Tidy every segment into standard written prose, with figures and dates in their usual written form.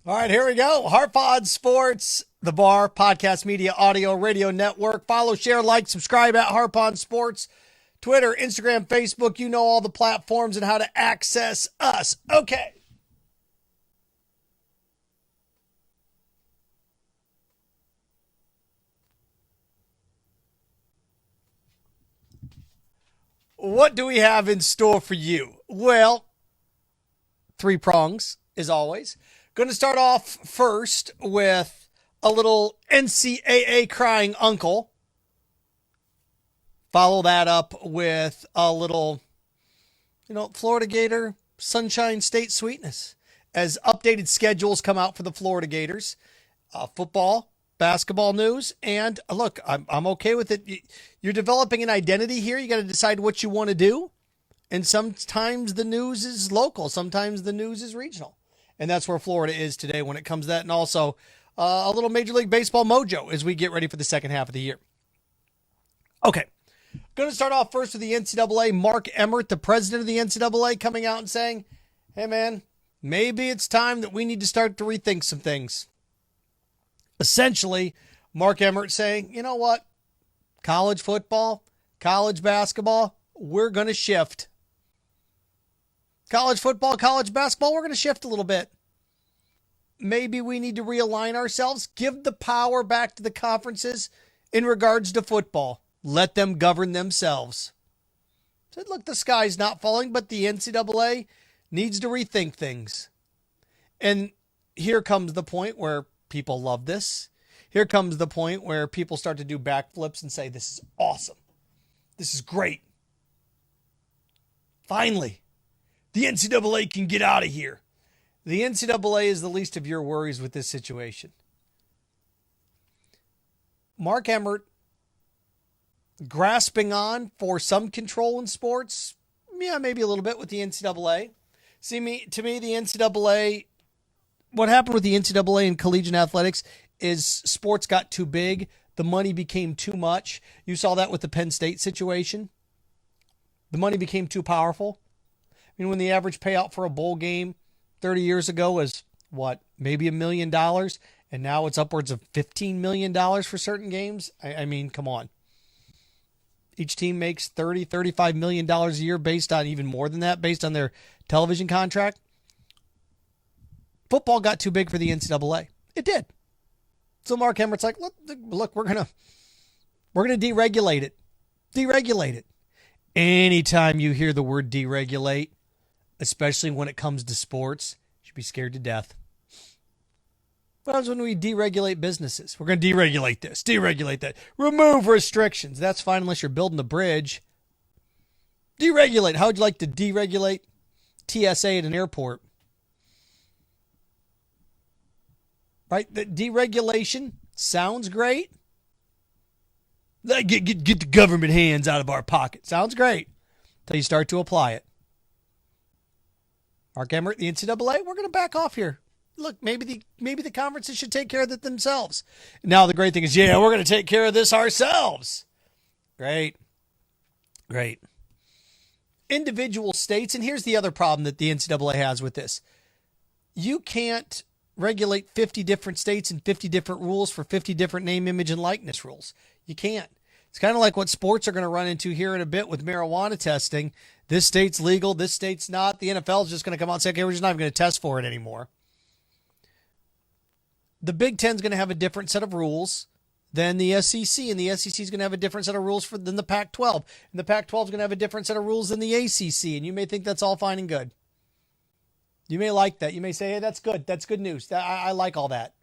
All right, here we go. Harpod Sports, the Bar, Podcast Media, Audio, Radio Network. Follow, share, like, subscribe at Harpod Sports. Twitter, Instagram, Facebook. You know all the platforms and how to access us. Okay. What do we have in store for you? Well, three prongs, as always. Going to start off first with a little NCAA crying uncle. Follow that up with a little, Florida Gator Sunshine State sweetness as updated schedules come out for the Florida Gators. Football, basketball news, and look, I'm okay with it. You're developing an identity here. You got to decide what you want to do. And sometimes the news is local. Sometimes the news is regional. And that's where Florida is today when it comes to that. And also a little Major League Baseball mojo as we get ready for the second half of the year. Okay. Going to start off first with the NCAA. Mark Emmert, the president of the NCAA, coming out and saying, hey, man, maybe it's time that we need to start to rethink some things. Essentially, Mark Emmert saying, you know what? College football, college basketball, we're going to shift. College football, college basketball, we're going to shift a little bit. Maybe we need to realign ourselves, give the power back to the conferences in regards to football. Let them govern themselves. Said, look, the sky's not falling, but the NCAA needs to rethink things. And here comes the point where people love this. Here comes the point where people start to do backflips and say, this is awesome. This is great. Finally, the NCAA can get out of here. The NCAA is the least of your worries with this situation. Mark Emmert grasping on for some control in sports. Yeah, maybe a little bit with the NCAA. To me, the NCAA, what happened with the NCAA and collegiate athletics is sports got too big. The money became too much. You saw that with the Penn State situation. The money became too powerful. I mean, when the average payout for a bowl game 30 years ago was, maybe $1 million, and now it's upwards of $15 million for certain games. I mean, come on. Each team makes $30-35 million a year based on even more than that, based on their television contract. Football got too big for the NCAA. It did. So Mark Emmert's like, look, we're gonna deregulate it. Deregulate it. Anytime you hear the word deregulate, especially when it comes to sports, you should be scared to death. What happens when we deregulate businesses? We're going to deregulate this, deregulate that, remove restrictions. That's fine unless you're building a bridge. Deregulate. How would you like to deregulate TSA at an airport? Right? The deregulation sounds great. Get the government hands out of our pocket. Sounds great until you start to apply it. Mark Emmert, the NCAA, we're going to back off here. Look, maybe the conferences should take care of it themselves. Now the great thing is, we're going to take care of this ourselves. Great. Individual states, and here's the other problem that the NCAA has with this. You can't regulate 50 different states and 50 different rules for 50 different name, image, and likeness rules. You can't. It's kind of like what sports are going to run into here in a bit with marijuana testing. This state's legal, this state's not. The NFL is just going to come out and say, okay, we're just not even going to test for it anymore. The Big Ten's going to have a different set of rules than the SEC, and the SEC is going to have a different set of rules than the Pac-12, and the Pac-12 is going to have a different set of rules than the ACC, and you may think that's all fine and good. You may like that. You may say, hey, that's good. That's good news. I like all that.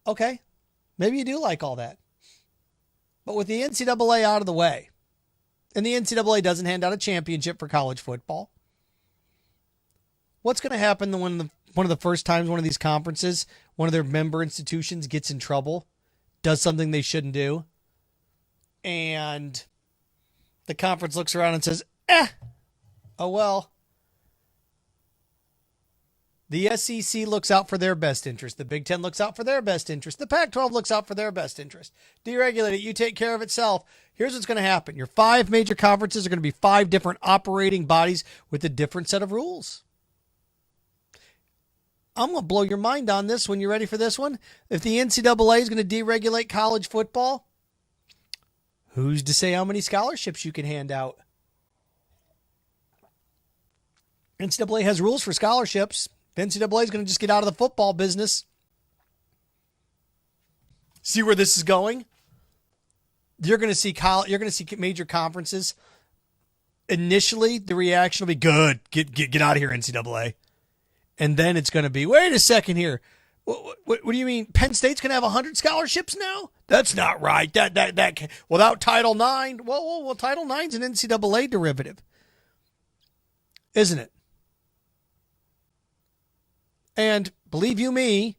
Okay, maybe you do like all that. But with the NCAA out of the way, and the NCAA doesn't hand out a championship for college football, what's going to happen when one of the first times one of these conferences, one of their member institutions gets in trouble, does something they shouldn't do, and the conference looks around and says, oh well. The SEC looks out for their best interest. The Big Ten looks out for their best interest. The Pac-12 looks out for their best interest. Deregulate it. You take care of itself. Here's what's going to happen. Your 5 major conferences are going to be 5 different operating bodies with a different set of rules. I'm going to blow your mind on this one. You ready for this one? If the NCAA is going to deregulate college football, who's to say how many scholarships you can hand out? NCAA has rules for scholarships. The NCAA is going to just get out of the football business. See where this is going? You're going to see major conferences. Initially, the reaction will be good. Get out of here, NCAA. And then it's going to be, wait a second here. What do you mean? Penn State's going to have 100 scholarships now? That's not right. That without Title IX. Well, Title IX's an NCAA derivative, isn't it? And believe you me,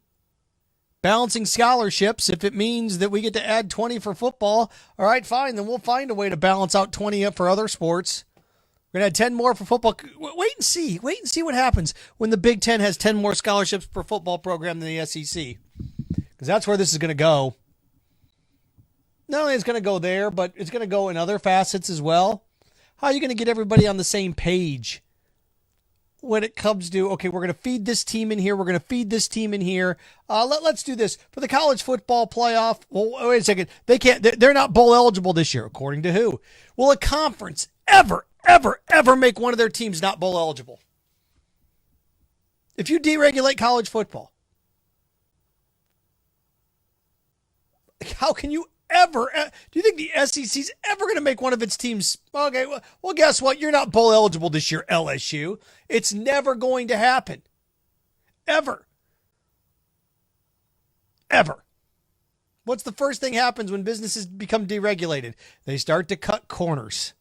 balancing scholarships, if it means that we get to add 20 for football, all right, fine. Then we'll find a way to balance out 20 for other sports. We're going to add 10 more for football. Wait and see. Wait and see what happens when the Big Ten has 10 more scholarships per football program than the SEC. Because that's where this is going to go. Not only is it going to go there, but it's going to go in other facets as well. How are you going to get everybody on the same page when it comes to, okay, we're going to feed this team in here. We're going to feed this team in here. Let's do this. For the college football playoff, well, wait a second. They're not bowl eligible this year, according to who? Will a conference ever make one of their teams not bowl eligible? If you deregulate college football, how can you ever, do you think the SEC's ever going to make one of its teams, okay, well, guess what? You're not bowl eligible this year, LSU. It's never going to happen. Ever. What's the first thing happens when businesses become deregulated? They start to cut corners.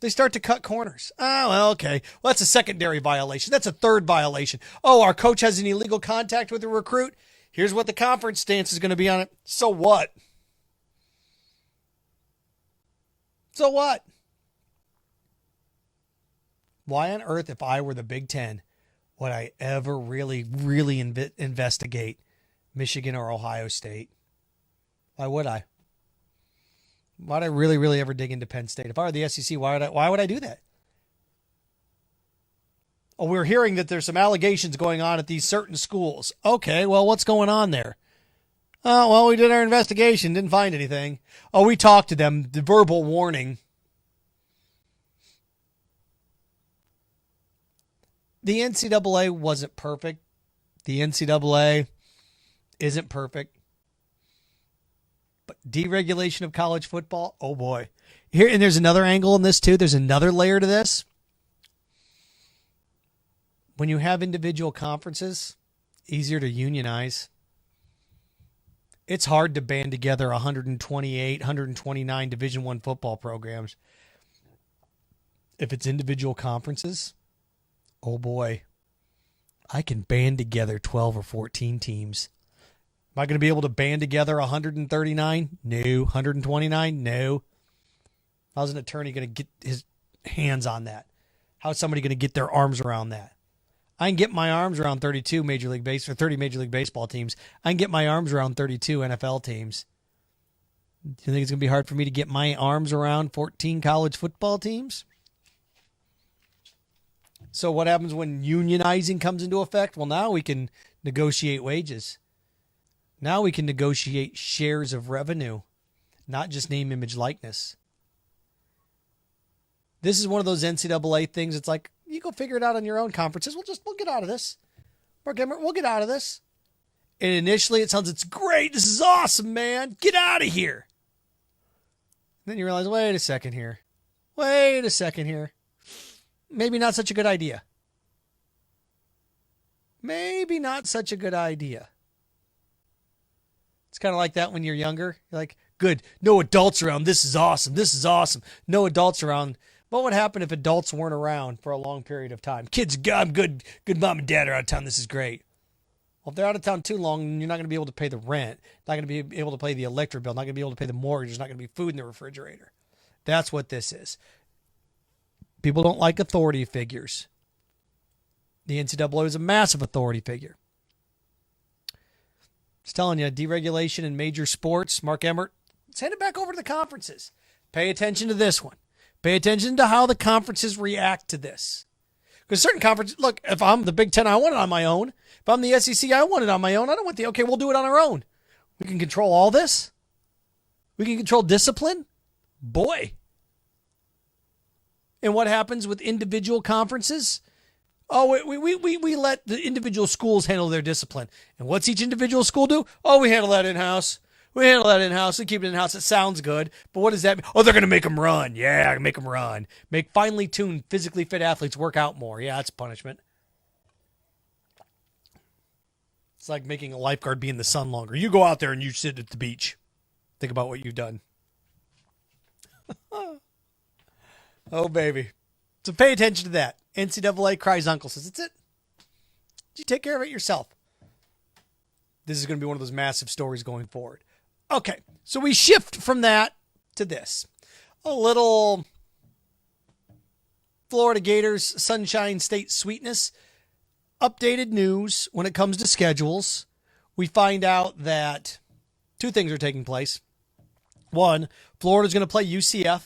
Oh, well, okay. Well, that's a secondary violation. That's a third violation. Oh, our coach has an illegal contact with a recruit. Here's what the conference stance is going to be on it. So what? Why on earth, if I were the Big Ten, would I ever really investigate Michigan or Ohio State? Why would I? Why'd I really ever dig into Penn State? If I were the SEC, why would I do that? Oh, we're hearing that there's some allegations going on at these certain schools. Okay, well, what's going on there? Oh, well, we did our investigation, didn't find anything. Oh, we talked to them, the verbal warning. The NCAA wasn't perfect. The NCAA isn't perfect. But deregulation of college football, oh boy. Here, and there's another angle in this too. There's another layer to this. When you have individual conferences, easier to unionize. It's hard to band together 128, 129 Division I football programs. If it's individual conferences, oh boy, I can band together 12 or 14 teams. Am I going to be able to band together 139? No. 129? No. How's an attorney going to get his hands on that? How's somebody going to get their arms around that? I can get my arms around 32 Major League Baseball, or 30 Major League Baseball teams. I can get my arms around 32 NFL teams. Do you think it's going to be hard for me to get my arms around 14 college football teams? So what happens when unionizing comes into effect? Well, now we can negotiate wages. Now we can negotiate shares of revenue, not just name, image, likeness. This is one of those NCAA things. It's like, you go figure it out on your own conferences. We'll get out of this. Mark Emmert, we'll get out of this. And initially it sounds, it's great. This is awesome, man. Get out of here. And then you realize, wait a second here. Maybe not such a good idea. It's kind of like that when you're younger. You're like, good, no adults around. This is awesome. No adults around. What would happen if adults weren't around for a long period of time? Kids, I'm good mom and dad are out of town. This is great. Well, if they're out of town too long, you're not going to be able to pay the rent. Not going to be able to pay the electric bill. Not going to be able to pay the mortgage. There's not going to be food in the refrigerator. That's what this is. People don't like authority figures. The NCAA is a massive authority figure. Just telling you, deregulation in major sports. Mark Emmert, send it back over to the conferences. Pay attention to this one. Pay attention to how the conferences react to this. Because certain conferences, look, if I'm the Big Ten, I want it on my own. If I'm the SEC, I want it on my own. I don't want okay, we'll do it on our own. We can control all this. We can control discipline. Boy. And what happens with individual conferences? Oh, we let the individual schools handle their discipline. And what's each individual school do? Oh, we handle that in-house. We handle that in-house. We keep it in-house. It sounds good. But what does that mean? Oh, they're going to make them run. Yeah, make them run. Make finely tuned, physically fit athletes work out more. Yeah, that's punishment. It's like making a lifeguard be in the sun longer. You go out there and you sit at the beach. Think about what you've done. Oh, baby. So pay attention to that. NCAA Cries uncle says, that's it. You take care of it yourself. This is going to be one of those massive stories going forward. Okay, so we shift from that to this. A little Florida Gators Sunshine State sweetness. Updated news when it comes to schedules. We find out that two things are taking place. One, Florida's going to play UCF.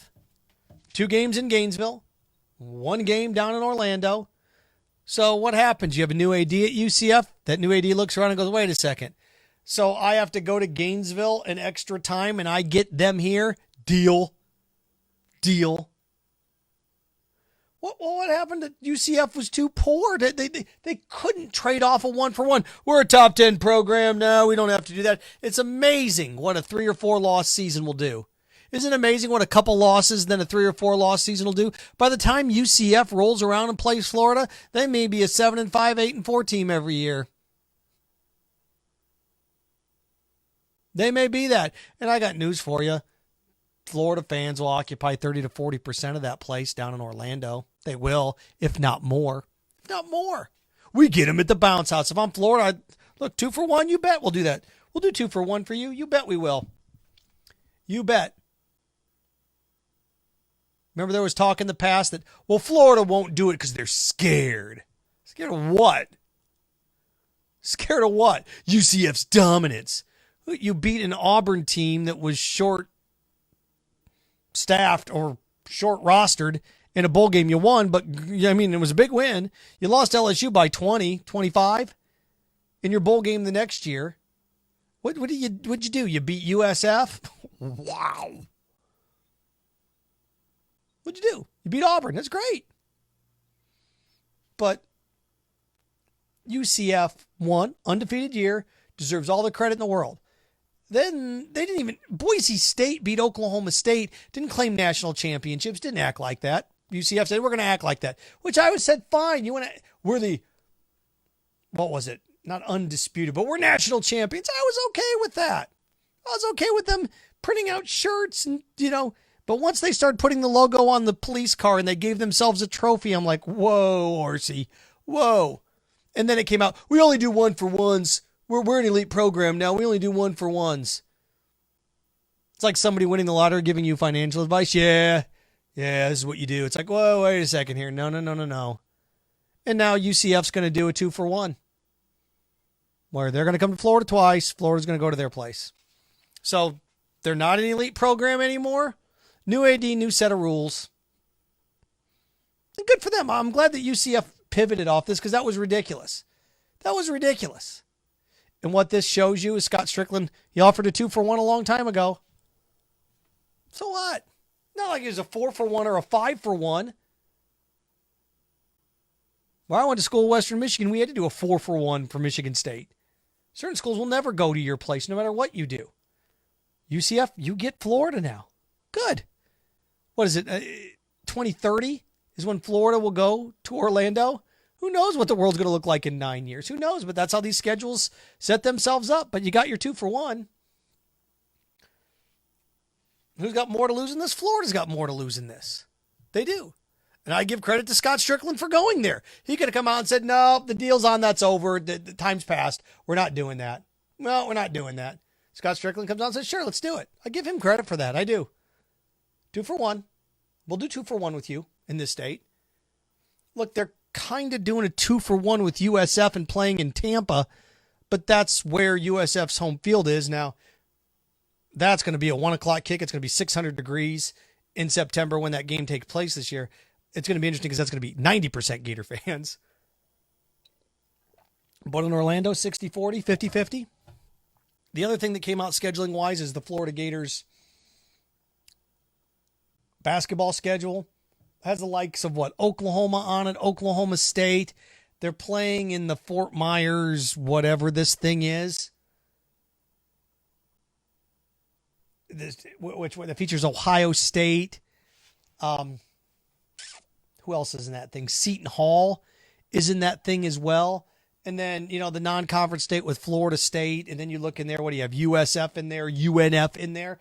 2 games in Gainesville. 1 game down in Orlando. So what happens? You have a new AD at UCF. That new AD looks around and goes, wait a second. So I have to go to Gainesville an extra time and I get them here? Deal. What happened to UCF was too poor. They couldn't trade off a 1-for-1. We're a top 10 program now. We don't have to do that. It's amazing what a 3 or 4 loss season will do. Isn't it amazing what a couple losses then a 3 or 4 loss season will do? By the time UCF rolls around and plays Florida, they may be a 7-5, 8-4 team every year. They may be that. And I got news for you. Florida fans will occupy 30 to 40% of that place down in Orlando. They will, if not more. If not more. We get them at the bounce house. If I'm Florida, look, 2 for 1, you bet we'll do that. We'll do 2 for 1 for you. You bet we will. You bet. Remember there was talk in the past that, well, Florida won't do it because they're scared. Scared of what? Scared of what? UCF's dominance. You beat an Auburn team that was short-staffed or short-rostered in a bowl game. You won, but, I mean, it was a big win. You lost LSU by 20, 25 in your bowl game the next year. What'd you do? You beat USF? Wow. What'd you do? You beat Auburn. That's great. But UCF won, undefeated year, deserves all the credit in the world. Then they didn't even, Boise State beat Oklahoma State, didn't claim national championships, didn't act like that. UCF said, we're going to act like that, which I said, fine. We're the, what was it? Not undisputed, but we're national champions. I was okay with that. I was okay with them printing out shirts and, but once they started putting the logo on the police car and they gave themselves a trophy, I'm like, whoa, Horsey, whoa. And then it came out, we only do 1-for-1s. We're an elite program now. We only do 1-for-1s. It's like somebody winning the lottery giving you financial advice. Yeah, this is what you do. It's like, whoa, wait a second here. No. And now UCF's going to do a 2-for-1. Where they're going to come to Florida twice. Florida's going to go to their place. So they're not an elite program anymore. New AD, new set of rules. And good for them. I'm glad that UCF pivoted off this because that was ridiculous. And what this shows you is Scott Strickland, he offered a 2-for-1 a long time ago. So what? Not like it was a 4-for-1 or a 5-for-1. When I went to school in Western Michigan, we had to do a 4-for-1 for Michigan State. Certain schools will never go to your place no matter what you do. UCF, you get Florida now. Good. What is it? 2030 is when Florida will go to Orlando. Who knows what the world's going to look like in 9 years? Who knows? But that's how these schedules set themselves up. But you got your 2-for-1. Who's got more to lose in this? Florida's got more to lose in this. They do. And I give credit to Scott Strickland for going there. He could have come out and said, no, the deal's on, that's over. The time's passed. We're not doing that. No, we're not doing that. Scott Strickland comes out and says, sure, let's do it. I give him credit for that. I do. 2-for-1. We'll do 2-for-1 with you in this state. Look, they're kind of doing a 2-for-1 with USF and playing in Tampa, but that's where USF's home field is. Now, that's going to be a 1 o'clock kick. It's going to be 600 degrees in September when that game takes place this year. it's going to be interesting because that's going to be 90% Gator fans. But in Orlando, 60-40, 50-50. The other thing that came out scheduling-wise is the Florida Gators basketball schedule. Has the likes of Oklahoma on it, Oklahoma State. They're playing in the Fort Myers, whatever this thing is. Which that features Ohio State. Who else is in that thing? Seton Hall is in that thing as well. And then, the non-conference state with Florida State. And then you look in there, what do you have? USF in there, UNF in there.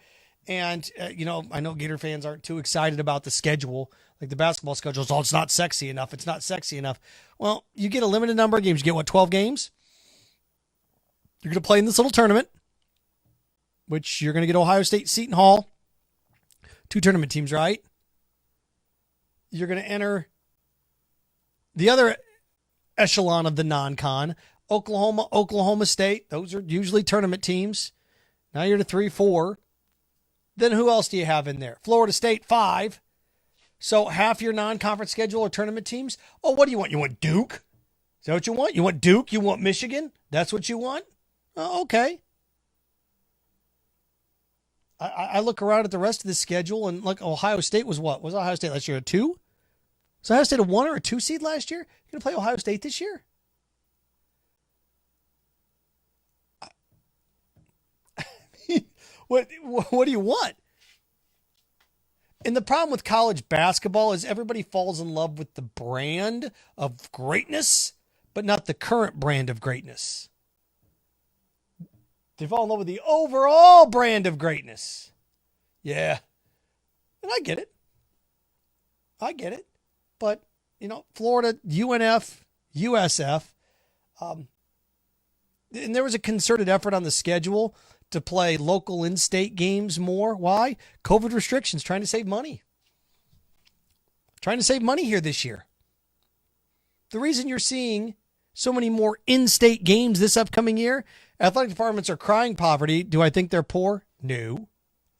And, I know Gator fans aren't too excited about the schedule. Like the basketball schedule, it's not sexy enough. It's not sexy enough. Well, you get a limited number of games. You get, 12 games? You're going to play in this little tournament, which you're going to get Ohio State, Seton Hall. 2 tournament teams, right? You're going to enter the other echelon of the non-con, Oklahoma, Oklahoma State. Those are usually tournament teams. Now you're to 3-4. Then who else do you have in there? Florida State, 5. So half your non-conference schedule are tournament teams. Oh, what do you want? You want Duke? Is that what you want? You want Duke? You want Michigan? That's what you want? Oh, okay. I look around at the rest of the schedule and look, Ohio State was what? Was Ohio State last year a 2? Was Ohio State a 1 or a 2 seed last year? You're going to play Ohio State this year? What do you want? And the problem with college basketball is everybody falls in love with the brand of greatness, but not the current brand of greatness. They fall in love with the overall brand of greatness. Yeah. And I get it. But, Florida, UNF, USF, and there was a concerted effort on the schedule to play local in-state games more. Why? COVID restrictions, trying to save money. Trying to save money here this year. The reason you're seeing so many more in-state games this upcoming year, athletic departments are crying poverty. Do I think they're poor? No,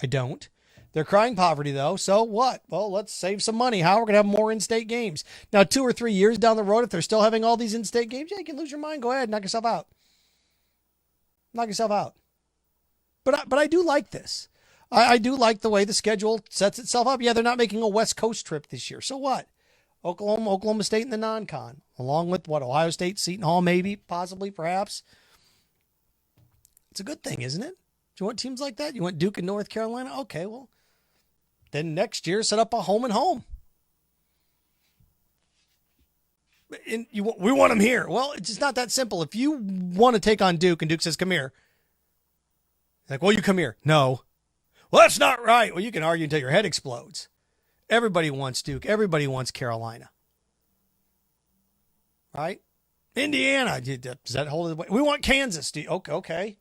I don't. They're crying poverty, though. So what? Well, let's save some money. How? We're going to have more in-state games. Now, 2 or 3 years down the road, if they're still having all these in-state games, yeah, you can lose your mind. Go ahead. Knock yourself out. But I do like this. I do like the way the schedule sets itself up. Yeah, they're not making a West Coast trip this year. So what? Oklahoma State in the non-con, along with Ohio State, Seton Hall, maybe, possibly, perhaps. It's a good thing, isn't it? Do you want teams like that? You want Duke and North Carolina? Okay, well, then next year set up a home and home. And we want them here. Well, it's just not that simple. If you want to take on Duke and Duke says, come here. Like, well, you come here. No. Well, that's not right. Well, you can argue until your head explodes. Everybody wants Duke. Everybody wants Carolina. Right? Indiana. Does that hold it? We want Kansas. Okay.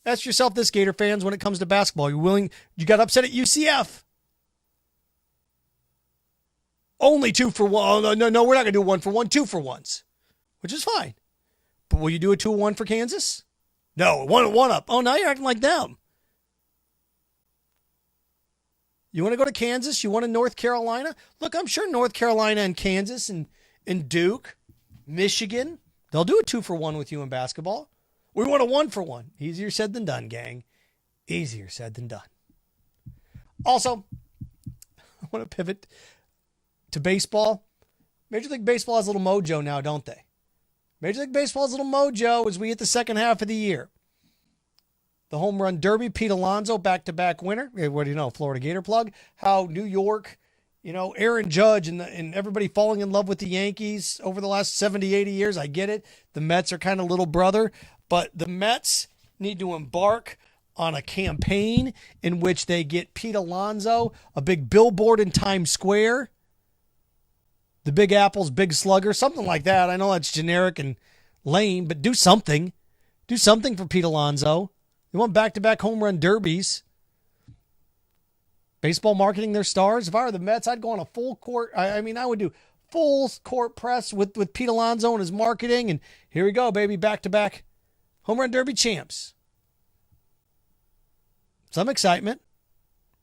Ask yourself this, Gator fans, when it comes to basketball. You got upset at UCF. Only 2 for 1. Oh, no, we're not going to do 1 for 1, 2 for 1s, which is fine. But will you do a 2-1 for Kansas? No, 1 up. Oh, now you're acting like them. You want to go to Kansas? You want to North Carolina? Look, I'm sure North Carolina and Kansas and Duke, Michigan, they'll do a 2 for 1 with you in basketball. We want a 1 for 1. Easier said than done, gang. Easier said than done. Also, I want to pivot to baseball. Major League Baseball has a little mojo now, don't they? Major League Baseball has a little mojo as we hit the second half of the year. The home run derby, Pete Alonso, back-to-back winner. What do you know, Florida Gator plug? How New York, Aaron Judge and everybody falling in love with the Yankees over the last 70, 80 years. I get it. The Mets are kind of little brother. But the Mets need to embark on a campaign in which they get Pete Alonso a big billboard in Times Square. The Big Apple's Big Slugger, something like that. I know that's generic and lame, but do something. Do something for Pete Alonso. You want back-to-back home run derbies. Baseball marketing their stars. If I were the Mets, I'd go on a full court. I would do full court press with Pete Alonso and his marketing. And here we go, baby, back-to-back home run derby champs. Some excitement.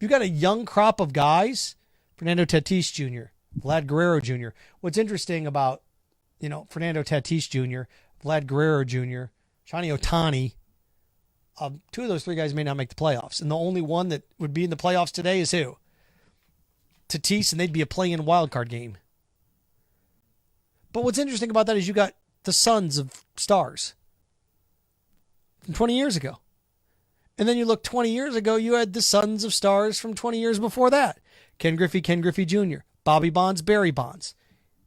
You got a young crop of guys. Fernando Tatis Jr., Vlad Guerrero Jr. What's interesting about, Fernando Tatis Jr., Vlad Guerrero Jr., Shohei Ohtani, two of those three guys may not make the playoffs. And the only one that would be in the playoffs today is who? Tatis, and they'd be a play-in wild card game. But what's interesting about that is you got the sons of stars from 20 years ago. And then you look 20 years ago, you had the sons of stars from 20 years before that. Ken Griffey Jr., Bobby Bonds, Barry Bonds.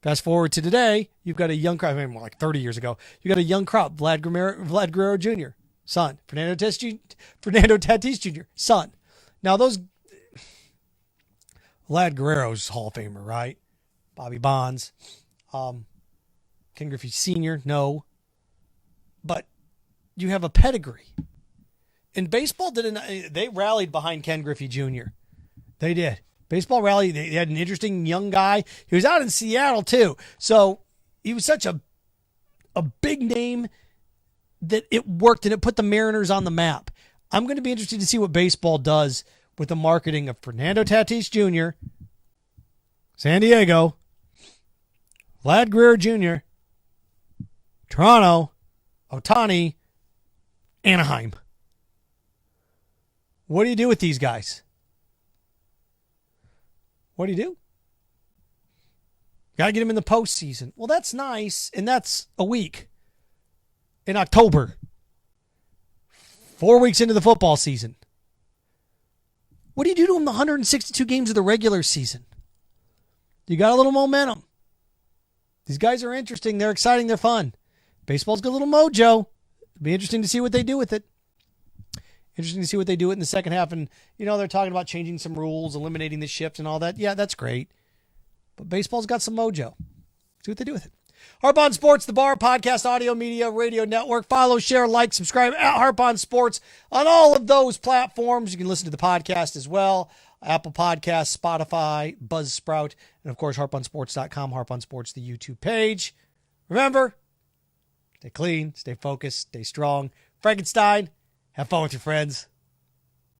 Fast forward to today, you've got a young crop, more like 30 years ago, you got a young crop, Vlad Guerrero Jr., son. Fernando Tatis Jr., son. Now those, Vlad Guerrero's Hall of Famer, right? Bobby Bonds. Ken Griffey Sr., no. But you have a pedigree. And baseball they rallied behind Ken Griffey Jr. They did. Baseball rally, they had an interesting young guy. He was out in Seattle too. So he was such a big name that it worked and it put the Mariners on the map. I'm going to be interested to see what baseball does with the marketing of Fernando Tatis Jr., San Diego, Vlad Guerrero Jr., Toronto, Ohtani, Anaheim. What do you do with these guys? What do you do? Got to get them in the postseason. Well, that's nice, and that's a week in October. 4 weeks into the football season. What do you do to them the 162 games of the regular season? You got a little momentum. These guys are interesting. They're exciting. They're fun. Baseball's got a little mojo. It'll be interesting to see what they do with it. Interesting to see what they do in the second half. And, they're talking about changing some rules, eliminating the shift and all that. Yeah, that's great. But baseball's got some mojo. See what they do with it. Harp on Sports, the Bar Podcast, Audio Media, Radio Network. Follow, share, like, subscribe at Harp on Sports on all of those platforms. You can listen to the podcast as well. Apple Podcasts, Spotify, Buzzsprout, and, of course, harponsports.com, Harp on Sports, the YouTube page. Remember, stay clean, stay focused, stay strong. Frankenstein, have fun with your friends.